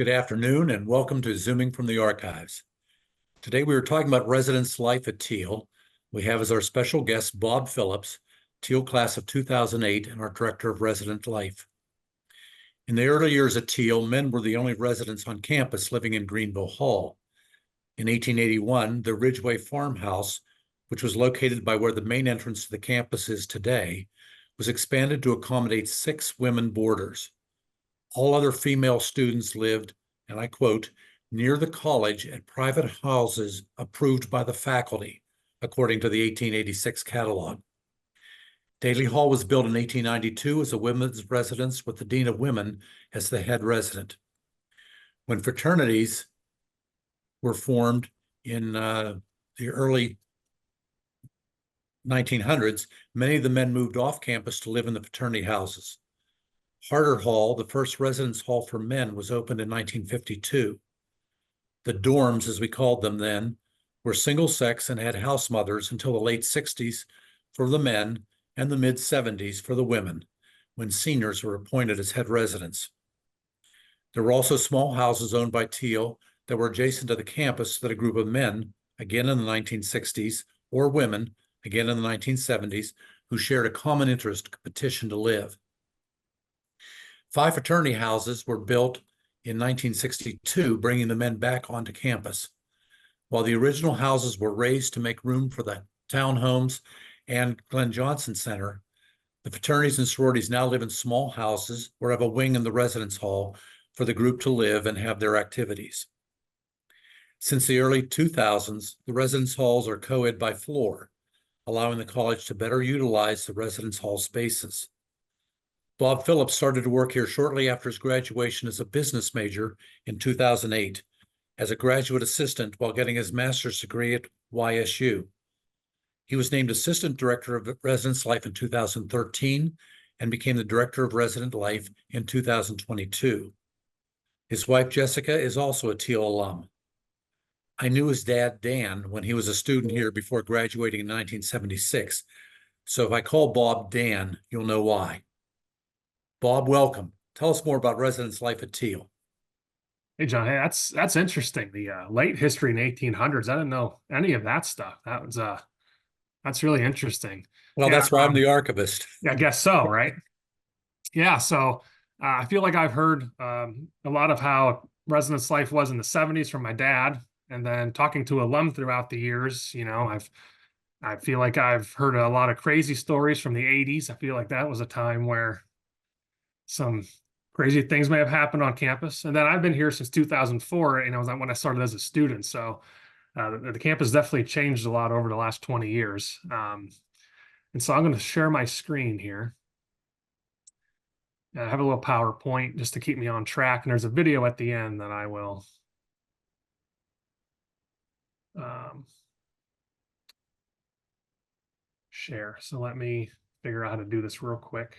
Good afternoon and welcome to Zooming from the Archives. Today we are talking about residence life at Thiel. We have as our special guest Bob Phillips, Thiel class of 2008 and our Director of Resident Life. In the early years at Thiel, men were the only residents on campus living in Greenville Hall. In 1881, the Ridgeway Farmhouse, which was located by where the main entrance to the campus is today, was expanded to accommodate 6 women boarders. All other female students lived, and I quote, near the college at private houses approved by the faculty, according to the 1886 catalog. Daly Hall was built in 1892 as a women's residence with the Dean of Women as the head resident. When fraternities were formed in the early 1900s, many of the men moved off campus to live in the fraternity houses. Harder Hall, the first residence hall for men, was opened in 1952. The dorms, as we called them then, were single-sex and had house mothers until the late 60s for the men and the mid-70s for the women, when seniors were appointed as head residents. There were also small houses owned by Thiel that were adjacent to the campus that a group of men, again in the 1960s, or women, again in the 1970s, who shared a common interest could petition to live. 5 fraternity houses were built in 1962, bringing the men back onto campus. While the original houses were raised to make room for the townhomes and Glenn Johnson Center, the fraternities and sororities now live in small houses or have a wing in the residence hall for the group to live and have their activities. Since the early 2000s, the residence halls are co-ed by floor, allowing the college to better utilize the residence hall spaces. Bob Phillips started to work here shortly after his graduation as a business major in 2008 as a graduate assistant while getting his master's degree at YSU. He was named Assistant Director of Residence Life in 2013 and became the Director of Resident Life in 2022. His wife, Jessica, is also a Thiel alum. I knew his dad, Dan, when he was a student here before graduating in 1976. So if I call Bob Dan, you'll know why. Bob, welcome. Tell us more about residence life at Thiel. Hey, John. Hey, that's interesting. The late history in 1800s. I didn't know any of that stuff. That's really interesting. Well, Yeah, that's why I'm the archivist. I guess so, right? Yeah. So I feel like I've heard a lot of how residence life was in the 70s from my dad, and then talking to alum throughout the years. I feel like I've heard a lot of crazy stories from the 80s. I feel like that was a time where some crazy things may have happened on campus. And then I've been here since 2004, when I started as a student. So the campus definitely changed a lot over the last 20 years. And so I'm going to share my screen here. I have a little PowerPoint just to keep me on track. And there's a video at the end that I will share. So let me figure out how to do this real quick.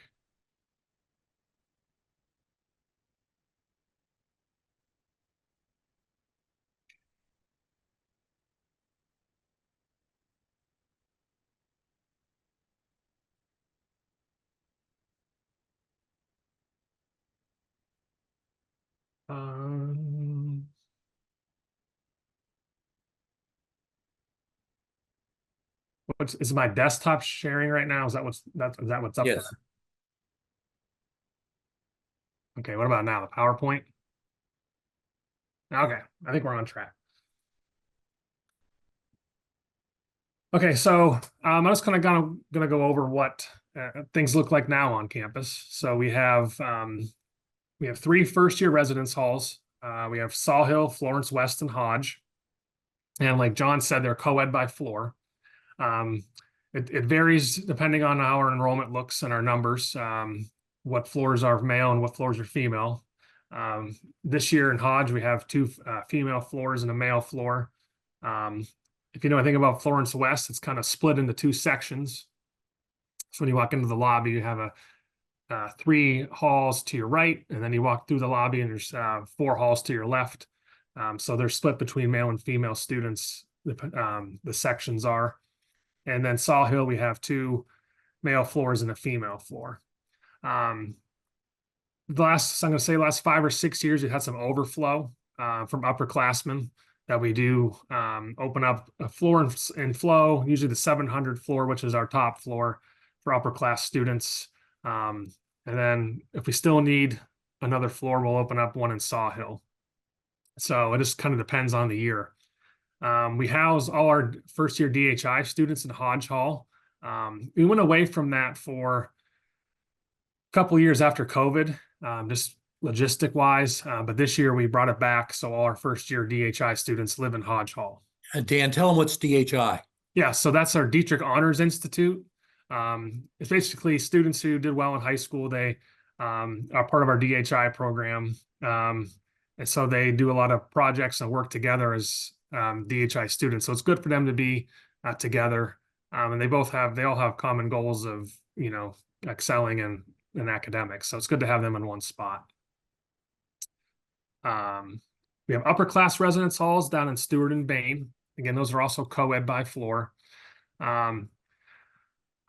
Is my desktop sharing right now? Is that what's up Yes. there? Okay, what about now? The PowerPoint? Okay, I think we're on track. Okay, so I'm just kind of gonna go over what things look like now on campus. So we have 3 first-year residence halls. We have Sawhill, Florence West, and Hodge. And like John said, they're co-ed by floor. It varies depending on how our enrollment looks and our numbers, what floors are male and what floors are female. This year in Hodge, we have 2 female floors and a male floor. If you know anything about Florence West, it's kind of split into 2 sections. So when you walk into the lobby, you have 3 halls to your right, and then you walk through the lobby and there's 4 halls to your left. So they're split between male and female students, the sections are. And then Sawhill, we have 2 male floors and a female floor. The I'm going to say last 5 or 6 years, we've had some overflow from upperclassmen that we do open up a floor in flow, usually the 700 floor, which is our top floor for upper class students. And then if we still need another floor, we'll open up one in Sawhill. So it just kind of depends on the year. We house all our first year DHI students in Hodge Hall. We went away from that for a couple years after COVID, just logistic wise. But this year we brought it back. So all our first year DHI students live in Hodge Hall. Dan, tell them what's DHI. Yeah, so that's our Dietrich Honors Institute. It's basically students who did well in high school. They are part of our DHI program. And so they do a lot of projects and work together as DHI students. So it's good for them to be together. And they all have common goals of, excelling in academics. So it's good to have them in one spot. We have upper class residence halls down in Stewart and Bain. Again, those are also co-ed by floor. I'm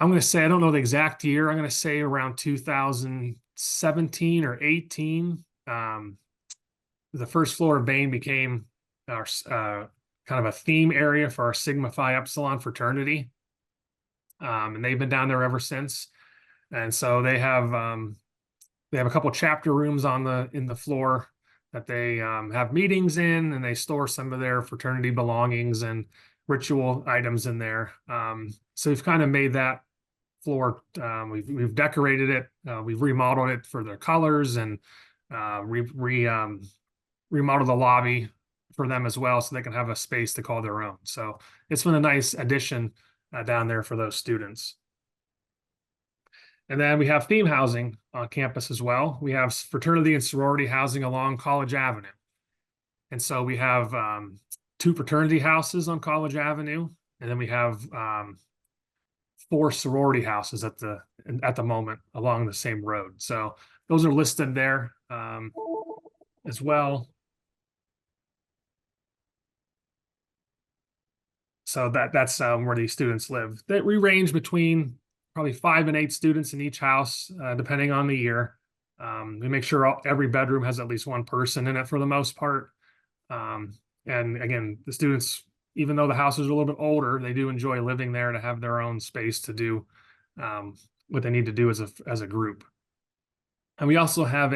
going to say, I don't know the exact year. I'm going to say around 2017 or 18. The first floor of Bain became our kind of a theme area for our Sigma Phi Epsilon fraternity. And they've been down there ever since. And so they have a couple chapter rooms in the floor that they have meetings in, and they store some of their fraternity belongings and ritual items in there. So we've kind of made that floor. We've decorated it. We've remodeled it for their colors and remodeled the lobby for them as well, so they can have a space to call their own. So it's been a nice addition down there for those students. And then we have theme housing on campus as well. We have fraternity and sorority housing along College Avenue. And so we have 2 fraternity houses on College Avenue, and then we have 4 sorority houses at the moment along the same road. So those are listed there as well. So that's where these students live. We range between probably 5 and 8 students in each house, depending on the year. We make sure every bedroom has at least one person in it for the most part. And again, the students, even though the houses are a little bit older, they do enjoy living there to have their own space to do what they need to do as a group. And we also have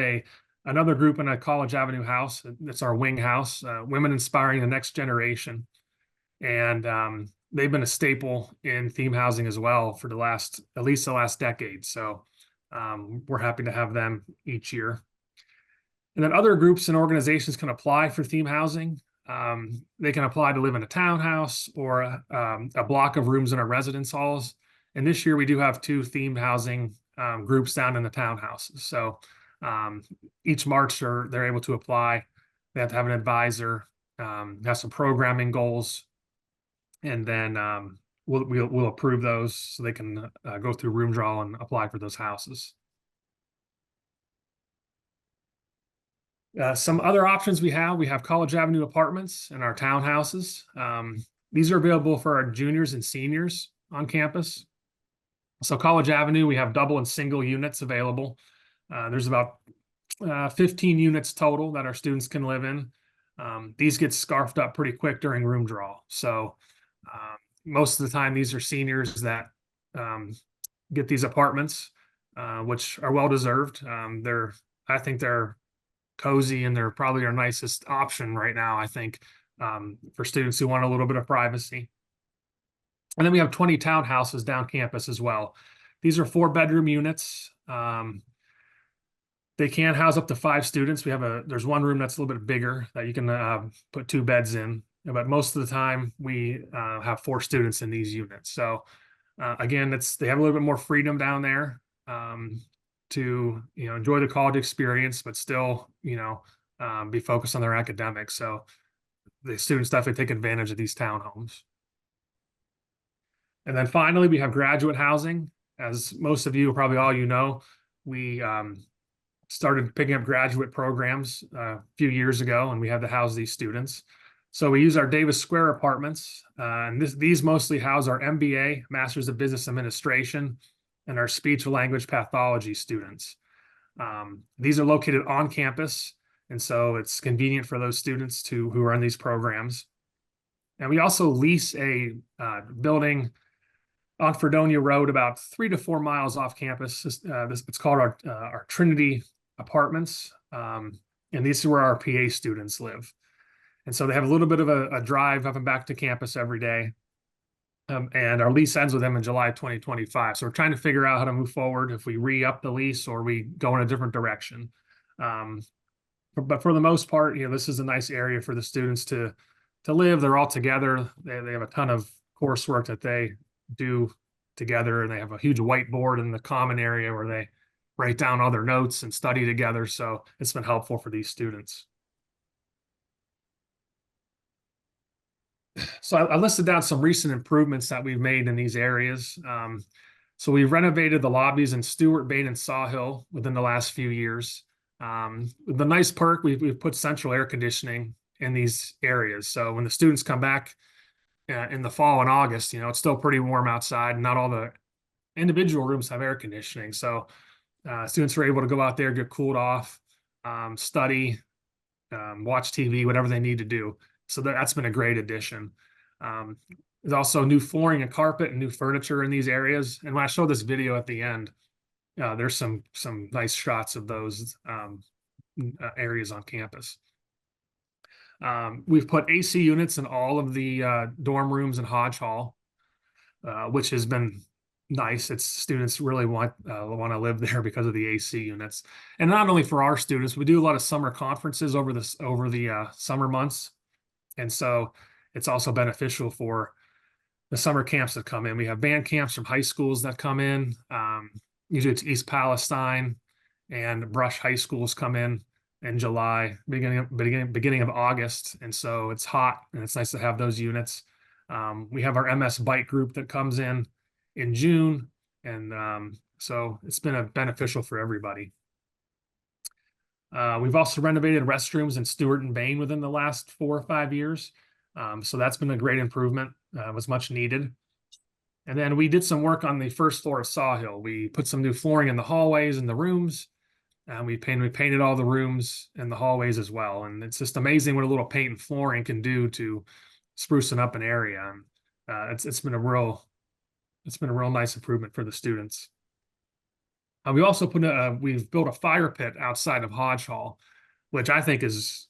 another group in a College Avenue house. That's our wing house, Women Inspiring the Next Generation. And they've been a staple in theme housing as well for at least the last decade. So we're happy to have them each year. And then other groups and organizations can apply for theme housing. They can apply to live in a townhouse or a block of rooms in our residence halls. And this year we do have 2 themed housing groups down in the townhouses. So each March they're able to apply. They have to have an advisor, have some programming goals, and then we'll approve those so they can go through room draw and apply for those houses. Some other options we have College Avenue apartments and our townhouses. These are available for our juniors and seniors on campus. So College Avenue, we have double and single units available. There's about 15 units total that our students can live in. These get scarfed up pretty quick during room draw. So most of the time, these are seniors that get these apartments, which are well deserved. I think they're cozy, and they're probably our nicest option right now, I think, for students who want a little bit of privacy. And then we have 20 townhouses down campus as well. These are 4-bedroom units. They can house up to 5 students. There's one room that's a little bit bigger that you can put 2 beds in. But most of the time we have 4 students in these units. So again, they have a little bit more freedom down there to enjoy the college experience, but still be focused on their academics. So the students definitely take advantage of these townhomes. And then finally, we have graduate housing. As most of you, probably all we started picking up graduate programs a few years ago, and we had to house these students. So we use our Davis Square apartments, and these mostly house our MBA, Masters of Business Administration, and our speech language pathology students. These are located on campus, and so it's convenient for those students who are in these programs. And we also lease a building on Fredonia Road, about 3 to 4 miles off campus. It's called our Trinity Apartments, and these are where our PA students live. And so they have a little bit of a drive up and back to campus every day. And our lease ends with them in July 2025. So we're trying to figure out how to move forward, if we re-up the lease or we go in a different direction. But for the most part, this is a nice area for the students to live. They're all together. They have a ton of coursework that they do together, and they have a huge whiteboard in the common area where they write down all their notes and study together. So it's been helpful for these students. So I listed down some recent improvements that we've made in these areas. So we've renovated the lobbies in Stewart, Bain, and Sawhill within the last few years. The nice perk, we've put central air conditioning in these areas. So when the students come back in the fall and August, it's still pretty warm outside, and not all the individual rooms have air conditioning. So students are able to go out there, get cooled off, study, watch TV, whatever they need to do. So that's been a great addition. There's also new flooring and carpet and new furniture in these areas. And when I show this video at the end, there's some nice shots of those areas on campus. We've put AC units in all of the dorm rooms in Hodge Hall, which has been nice. It's students really want to live there because of the AC units. And not only for our students, we do a lot of summer conferences over the summer months. And so it's also beneficial for the summer camps that come in. We have band camps from high schools that come in. Usually it's East Palestine and Brush high schools come in July, beginning of August. And so it's hot, and it's nice to have those units. We have our MS Bike group that comes in June. And so it's been beneficial for everybody. We've also renovated restrooms in Stewart and Bain within the last 4 or 5 years. So that's been a great improvement. It was much needed. And then we did some work on the first floor of Sawhill. We put some new flooring in the hallways and the rooms. And we painted all the rooms and the hallways as well. And it's just amazing what a little paint and flooring can do to sprucing up an area. It's been a real nice improvement for the students. We also we've built a fire pit outside of Hodge Hall, which I think has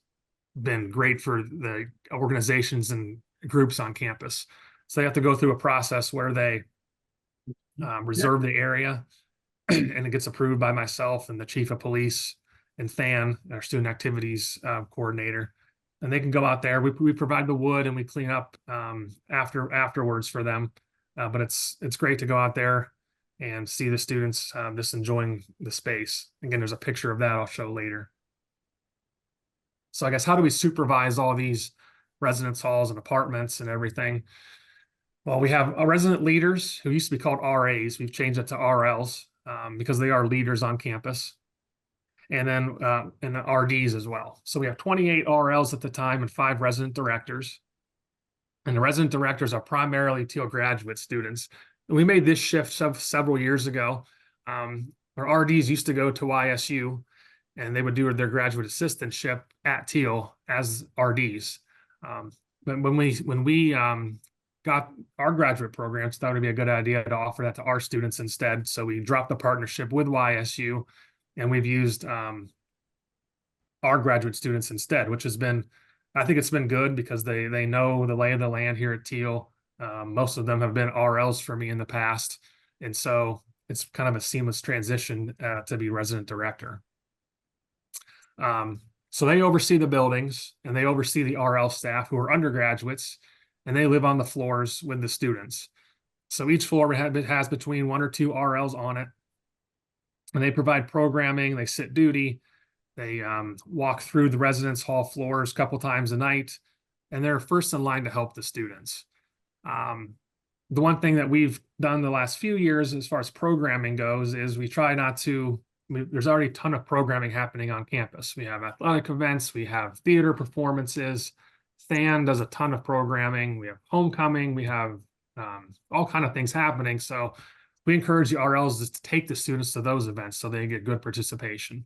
been great for the organizations and groups on campus. So they have to go through a process where they reserve the area, and it gets approved by myself and the chief of police and Than, our student activities coordinator. And they can go out there. We provide the wood, and we clean up afterwards for them. But it's great to go out there and see the students just enjoying the space. Again, there's a picture of that I'll show later. So I guess, how do we supervise all these residence halls and apartments and everything? Well, we have resident leaders who used to be called RAs. We've changed it to RLs because they are leaders on campus. And then and the RDs as well. So we have 28 RLs at the time and 5 resident directors. And the resident directors are primarily Thiel graduate students. And we made this shift several years ago. Our RDs used to go to YSU, and they would do their graduate assistantship at Thiel as RDs. But when we got our graduate programs, thought it would be a good idea to offer that to our students instead. So we dropped the partnership with YSU, and we've used our graduate students instead, which has been, I think it's been good because they know the lay of the land here at Thiel. Most of them have been RLs for me in the past. And so it's kind of a seamless transition to be resident director. So they oversee the buildings, and they oversee the RL staff who are undergraduates, and they live on the floors with the students. So each floor has between 1 or 2 RLs on it, and they provide programming, they sit duty, they walk through the residence hall floors a couple times a night, and they're first in line to help the students. The one thing that we've done the last few years as far as programming goes is we try not to, there's already a ton of programming happening on campus. We have athletic events, we have theater performances, Than does a ton of programming, we have homecoming, we have all kind of things happening. So we encourage the RLs to take the students to those events so they get good participation.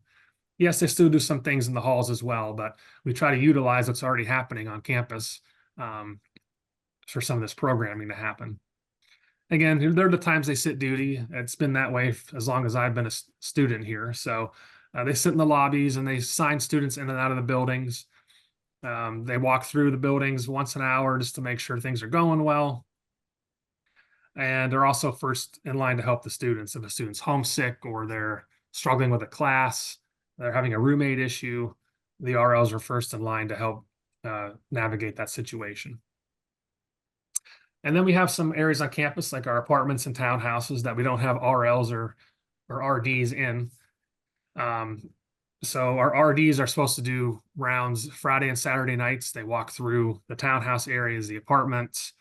Yes, they still do some things in the halls as well, but we try to utilize what's already happening on campus for some of this programming to happen. Again, there are the times they sit duty. It's been that way as long as I've been a student here. So they sit in the lobbies and they sign students in and out of the buildings. They walk through the buildings once an hour just to make sure things are going well. And they're also first in line to help the students. If a student's homesick or they're struggling with a class, they're having a roommate issue, the RLs are first in line to help navigate that situation. And then we have some areas on campus, like our apartments and townhouses, that we don't have RLs or RDs in. So our RDs are supposed to do rounds Friday and Saturday nights. They walk through the townhouse areas, the apartments,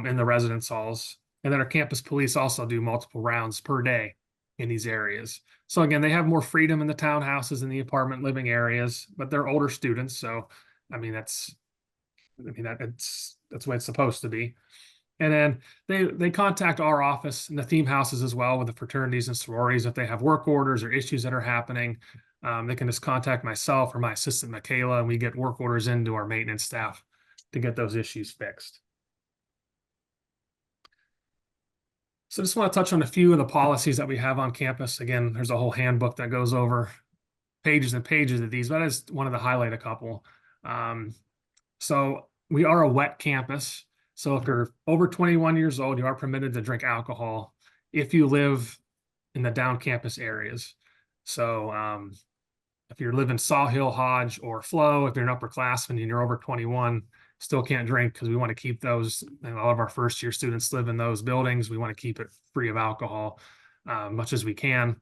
in the residence halls. And then our campus police also do multiple rounds per day in these areas. So again, they have more freedom in the townhouses and the apartment living areas, but they're older students. So, that's the way it's supposed to be. And then they contact our office and the theme houses as well with the fraternities and sororities if they have work orders or issues that are happening. They can just contact myself or my assistant Michaela, and we get work orders into our maintenance staff to get those issues fixed. So I just want to touch on a few of the policies that we have on campus. Again, there's a whole handbook that goes over pages and pages of these, but I just wanted to highlight a couple. So we are a wet campus. So if you're over 21 years old, you are permitted to drink alcohol if you live in the down campus areas. So if you live in Sawhill, Hodge, or Flow, if you're an upperclassman and you're over 21, still can't drink because we want to keep those, and all of our first year students live in those buildings. We want to keep it free of alcohol much as we can.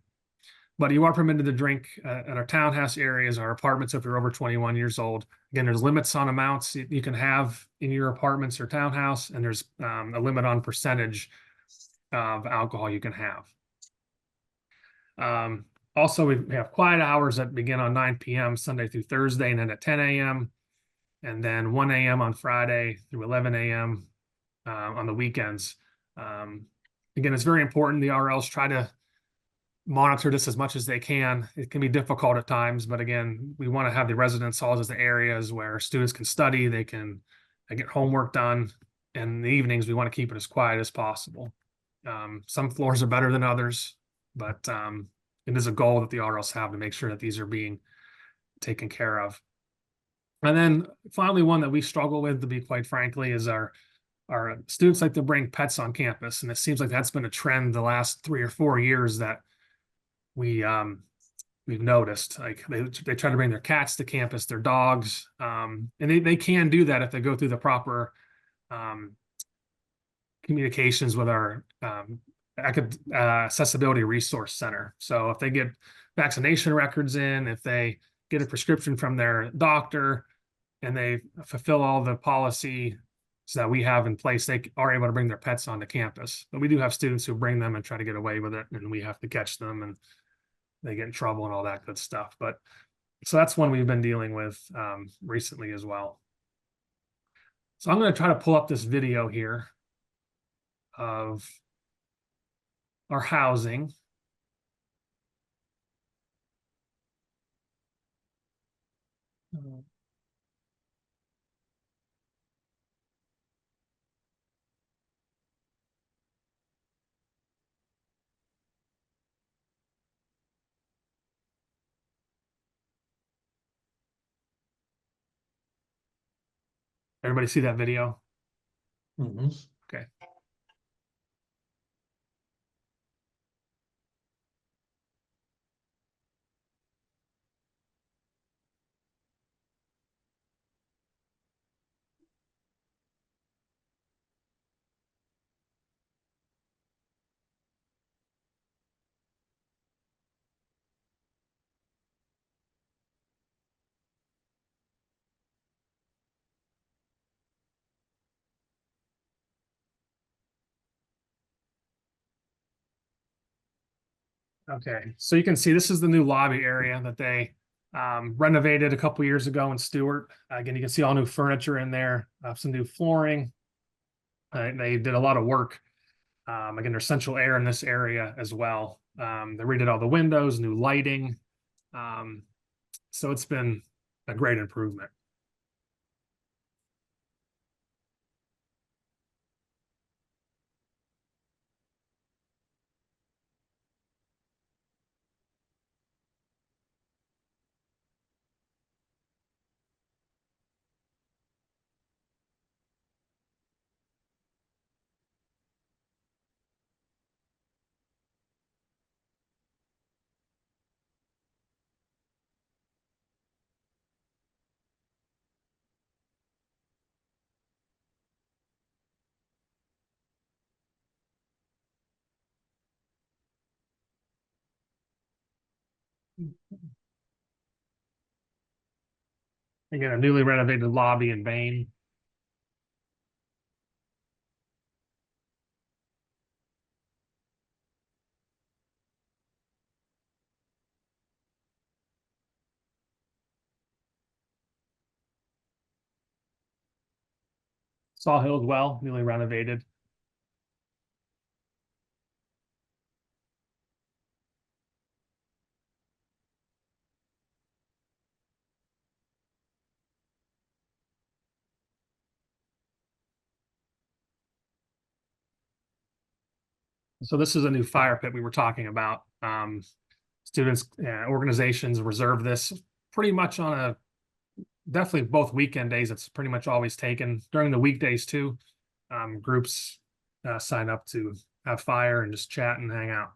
But you are permitted to drink at our townhouse areas, our apartments if you're over 21 years old. Again, there's limits on amounts you can have in your apartments or townhouse, and there's a limit on percentage of alcohol you can have. Also, we have quiet hours that begin on 9 p.m. Sunday through Thursday, and then at 10 a.m. and then 1 a.m. on Friday through 11 a.m. On the weekends. Again, it's very important. The RLs try to monitor this as much as they can. It can be difficult at times, but again, we want to have the residence halls as the areas where students can study, they can get homework done. And in the evenings, we want to keep it as quiet as possible. Some floors are better than others, but it is a goal that the RLs have to make sure that these are being taken care of. And then finally, one that we struggle with, to be quite frankly, is our students like to bring pets on campus. And it seems like that's been a trend the last 3 or 4 years that we've noticed. Like they try to bring their cats to campus, their dogs, and they can do that if they go through the proper communications with our accessibility resource center. So if they get vaccination records in, if they get a prescription from their doctor, and they fulfill all the policies that we have in place, they are able to bring their pets onto campus. But we do have students who bring them and try to get away with it, and we have to catch them, and they get in trouble and all that good stuff. But so that's one we've been dealing with recently as well. So I'm going to try to pull up this video here of our housing. Everybody see that video? Mm-hmm. Okay. Okay, so you can see this is the new lobby area that they renovated a couple years ago in Stewart. Again, you can see all new furniture in there, some new flooring. They did a lot of work Again, there's central air in this area as well. They redid all the windows, new lighting. So it's been a great improvement. Again, a newly renovated lobby in Bain. Saw Hill as well, newly renovated. So this is a new fire pit we were talking about. Students, organizations reserve this pretty much on a, definitely both weekend days. It's pretty much always taken during the weekdays too. Groups sign up to have fire and just chat and hang out.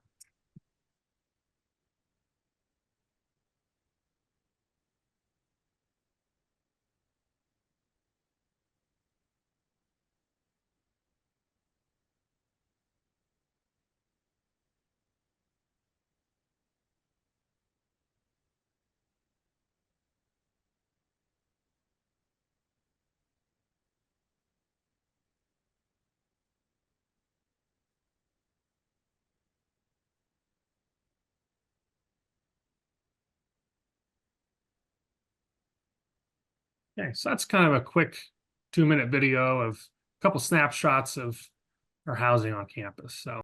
Okay, so that's kind of a quick 2-minute video of a couple snapshots of our housing on campus. So